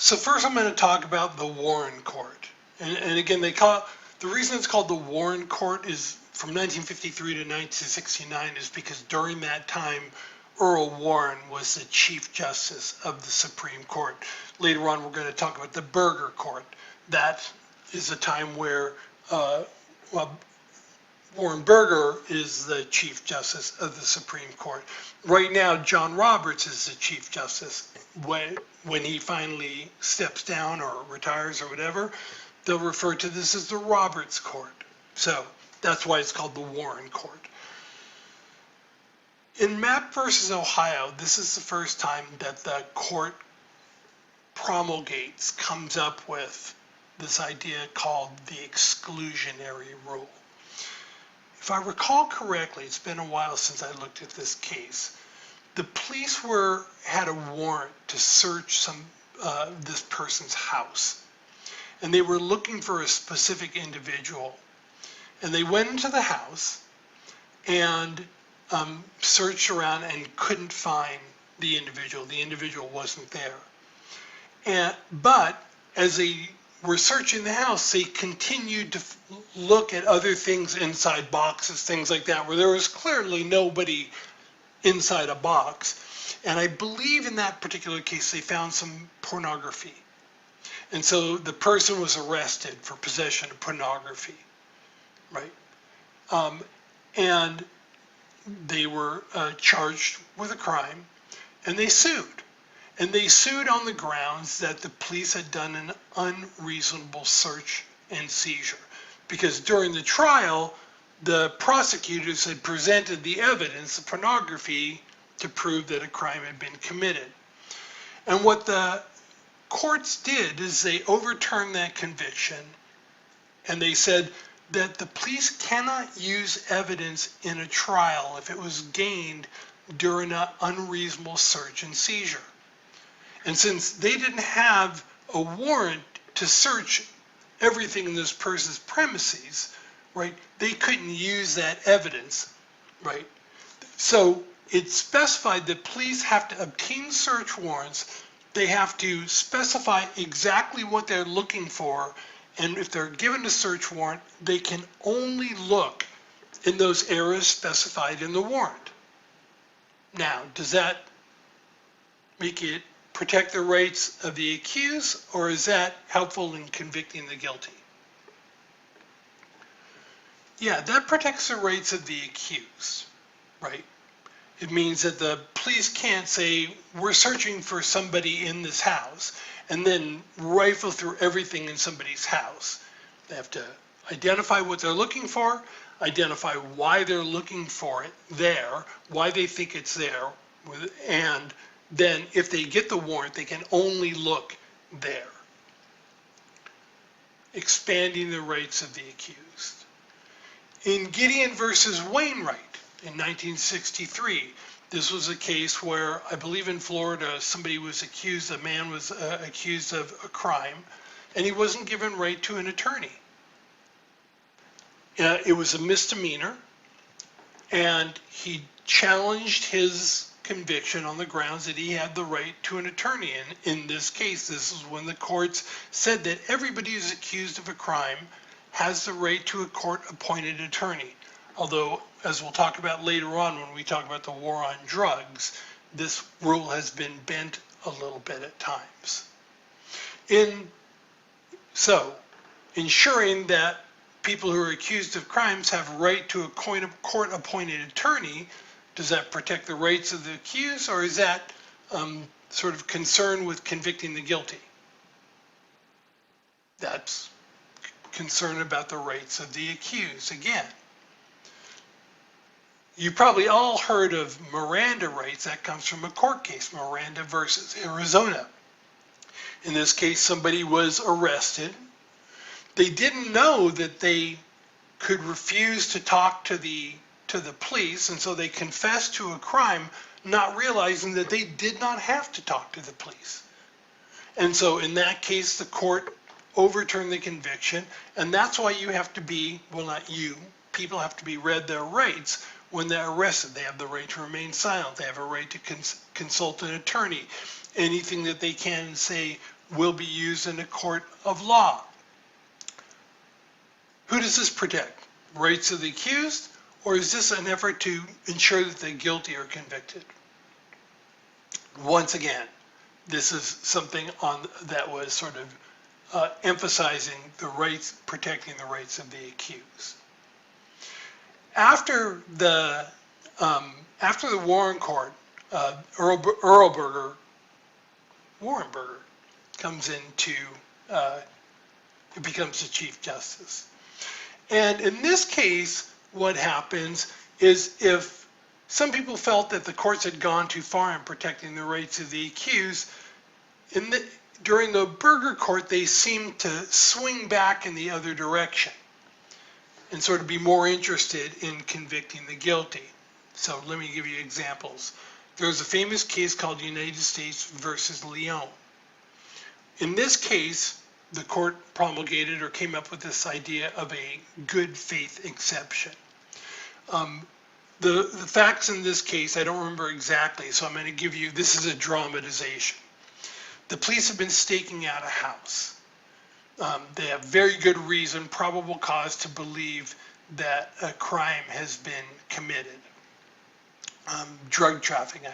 So first I'm going to talk about the Warren Court. And again, the reason it's called the Warren Court is from 1953 to 1969 is because during that time, Earl Warren was the Chief Justice of the Supreme Court. Later on, we're going to talk about the Burger Court. That is a time where Warren Burger is the Chief Justice of the Supreme Court. Right now, John Roberts is the Chief Justice. When he finally steps down or retires or whatever, they'll refer to this as the Roberts Court. So that's why it's called the Warren Court. In Mapp versus Ohio, this is the first time that the court comes up with this idea called the exclusionary rule. If I recall correctly, it's been a while since I looked at this case. The police had a warrant to search this person's house, and they were looking for a specific individual. And they went into the house and searched around and couldn't find the individual. The individual wasn't there. But as they were searching the house, they continued to look at other things inside boxes, things like that, where there was clearly nobody inside a box. And I believe in that particular case, they found some pornography. And so the person was arrested for possession of pornography, right? And they were charged with a crime, and they sued. And they sued on the grounds that the police had done an unreasonable search and seizure. Because during the trial, the prosecutors had presented the evidence, the pornography, to prove that a crime had been committed. And what the courts did is they overturned that conviction, and they said that the police cannot use evidence in a trial if it was gained during an unreasonable search and seizure. And since they didn't have a warrant to search everything in this person's premises, right, they couldn't use that evidence, right? So it specified that police have to obtain search warrants. They have to specify exactly what they're looking for. And if they're given a search warrant, they can only look in those areas specified in the warrant. Now, does that make it protect the rights of the accused, or is that helpful in convicting the guilty? Yeah, that protects the rights of the accused, right? It means that the police can't say, we're searching for somebody in this house, and then rifle through everything in somebody's house. They have to identify what they're looking for, identify why they're looking for it there, why they think it's there, and then if they get the warrant, they can only look there. Expanding the rights of the accused. In Gideon versus Wainwright in 1963, this was a case where, I believe in Florida, a man was accused of a crime, and he wasn't given right to an attorney. It was a misdemeanor, and he challenged his conviction on the grounds that he had the right to an attorney. And in this case, this is when the courts said that everybody who's accused of a crime has the right to a court-appointed attorney. Although, as we'll talk about later on when we talk about the war on drugs, this rule has been bent a little bit at times. So, ensuring that people who are accused of crimes have a right to a court-appointed attorney, does that protect the rights of the accused, or is that sort of concerned with convicting the guilty? That's concern about the rights of the accused. Again, you probably all heard of Miranda rights. That comes from a court case, Miranda versus Arizona. In this case, somebody was arrested. They didn't know that they could refuse to talk to the police, and so they confessed to a crime, not realizing that they did not have to talk to the police. And so in that case, the court overturned the conviction, and that's why you have to be, well, not you, people have to be read their rights when they're arrested. They have the right to remain silent. They have a right to consult an attorney. Anything that they can say will be used in a court of law. Who does this protect? Rights of the accused, or is this an effort to ensure that the guilty are convicted? Once again, this is something that was sort of emphasizing the rights, protecting the rights of the accused. After the Warren Court, Warrenberger comes into, it becomes the Chief Justice. And in this case, what happens is if some people felt that the courts had gone too far in protecting the rights of the accused, during the Berger court, they seemed to swing back in the other direction and sort of be more interested in convicting the guilty. So let me give you examples. There's a famous case called United States versus Leon. In this case, the court promulgated or came up with this idea of a good faith exception. The facts in this case, I don't remember exactly, so I'm going to give you, this is a dramatization. The police have been staking out a house. They have very good reason, probable cause to believe that a crime has been committed. Drug trafficking,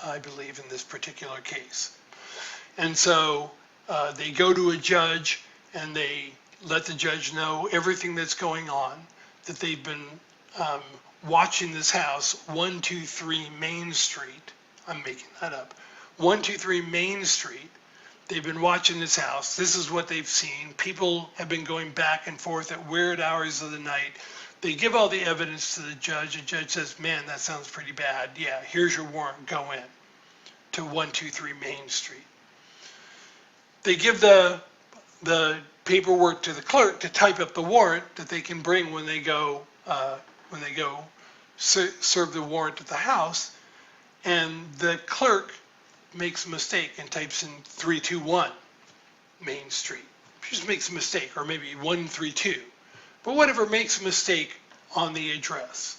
I believe, in this particular case. And so they go to a judge and they let the judge know everything that's going on, that they've been watching this house, 123 Main Street. I'm making that up. 123 Main Street. They've been watching this house. This is what they've seen. People have been going back and forth at weird hours of the night. They give all the evidence to the judge. The judge says, man, that sounds pretty bad. Yeah, here's your warrant. Go in to 123 Main Street. They give the paperwork to the clerk to type up the warrant that they can bring when they go serve the warrant at the house. And the clerk makes a mistake and types in 321 Main Street. She just makes a mistake, or maybe 132. But whatever, makes a mistake on the address.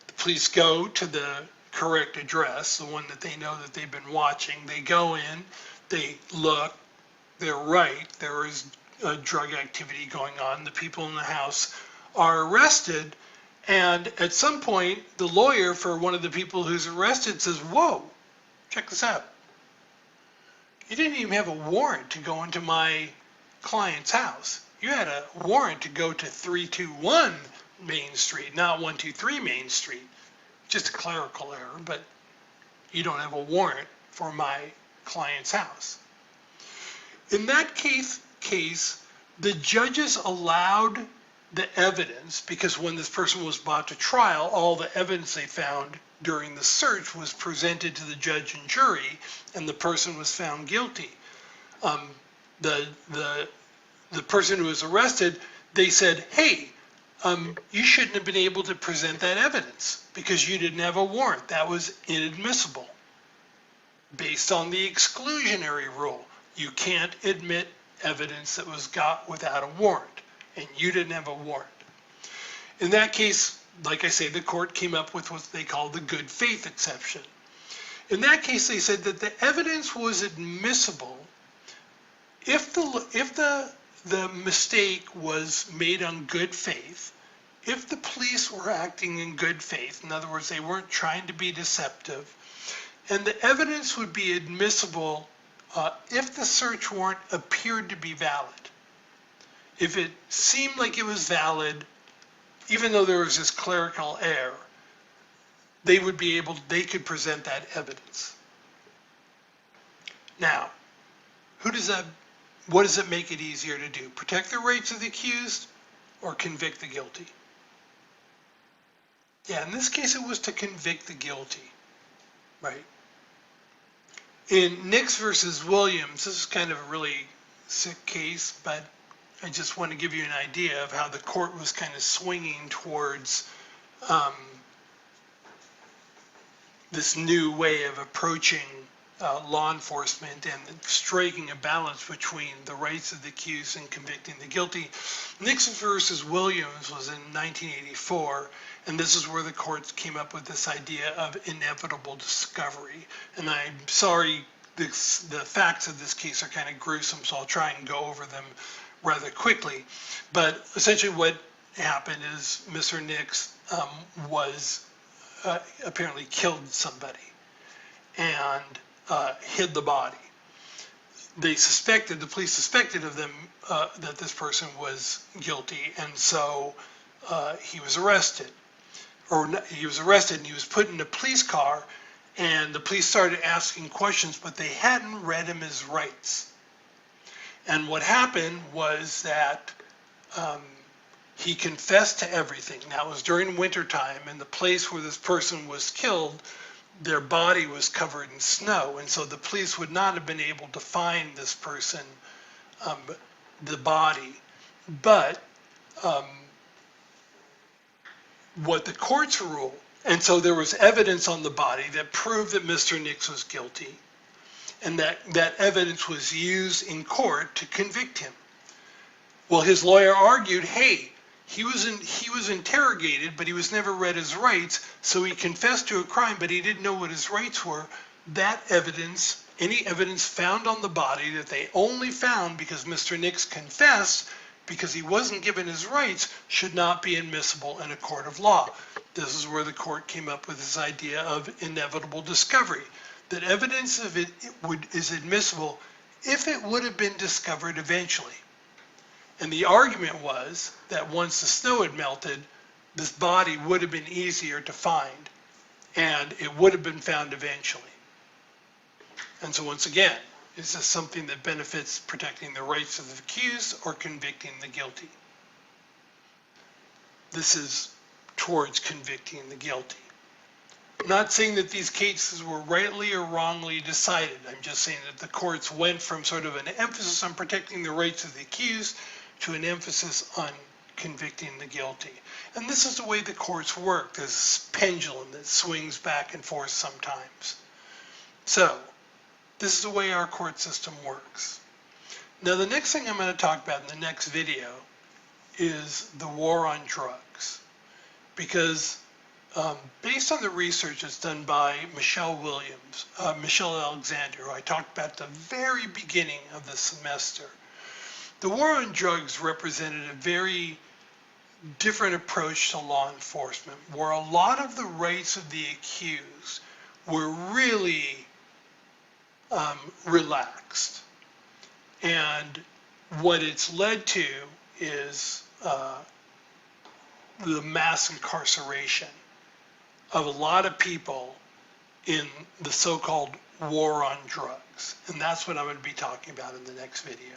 The police go to the correct address, the one that they know that they've been watching. They go in, they look, they're right, there is drug activity going on. The people in the house are arrested, and at some point, the lawyer for one of the people who's arrested says, whoa, check this out. You didn't even have a warrant to go into my client's house. You had a warrant to go to 321 Main Street, not 123 Main Street. Just a clerical error, but you don't have a warrant for my client's house. In that case, the judges allowed the evidence, because when this person was brought to trial, all the evidence they found during the search was presented to the judge and jury, and the person was found guilty. The person who was arrested, they said, hey, you shouldn't have been able to present that evidence because you didn't have a warrant. That was inadmissible. Based on the exclusionary rule, you can't admit evidence that was got without a warrant, and you didn't have a warrant. In that case, like I say, the court came up with what they call the good faith exception. In that case, they said that the evidence was admissible if the mistake was made on good faith, if the police were acting in good faith, in other words, they weren't trying to be deceptive, and the evidence would be admissible if the search warrant appeared to be valid. If it seemed like it was valid, even though there was this clerical error, they could present that evidence. Now, what does it make it easier to do? Protect the rights of the accused or convict the guilty? Yeah, in this case, it was to convict the guilty, right? In Nix versus Williams, this is kind of a really sick case, but I just want to give you an idea of how the court was kind of swinging towards this new way of approaching law enforcement and striking a balance between the rights of the accused and convicting the guilty. Nixon versus Williams was in 1984, and this is where the courts came up with this idea of inevitable discovery. And I'm sorry the facts of this case are kind of gruesome, so I'll try and go over them rather quickly. But essentially what happened is Mr. Nix was apparently killed somebody and hid the body. The police suspected of them that this person was guilty, and so he was arrested. He was arrested and he was put in a police car, and the police started asking questions, but they hadn't read him his rights. And what happened was that he confessed to everything. Now, it was during wintertime, and the place where this person was killed, their body was covered in snow, and so the police would not have been able to find this person, the body. But what the courts ruled, and so there was evidence on the body that proved that Mr. Nix was guilty, and that evidence was used in court to convict him. Well, his lawyer argued, hey, he was interrogated, but he was never read his rights, so he confessed to a crime, but he didn't know what his rights were. That evidence, any evidence found on the body that they only found because Mr. Nix confessed, because he wasn't given his rights, should not be admissible in a court of law. This is where the court came up with this idea of inevitable discovery, that evidence of it is admissible if it would have been discovered eventually. And the argument was that once the snow had melted, this body would have been easier to find, and it would have been found eventually. And so once again, is this something that benefits protecting the rights of the accused or convicting the guilty? This is towards convicting the guilty. I'm not saying that these cases were rightly or wrongly decided. I'm just saying that the courts went from sort of an emphasis on protecting the rights of the accused to an emphasis on convicting the guilty. And this is the way the courts work. There's this pendulum that swings back and forth sometimes. So, this is the way our court system works. Now, the next thing I'm going to talk about in the next video is the war on drugs. Because based on the research that's done by Michelle Alexander, who I talked about at the very beginning of the semester, the war on drugs represented a very different approach to law enforcement, where a lot of the rights of the accused were really relaxed. And what it's led to is the mass incarceration of a lot of people in the so-called war on drugs. And that's what I'm going to be talking about in the next video.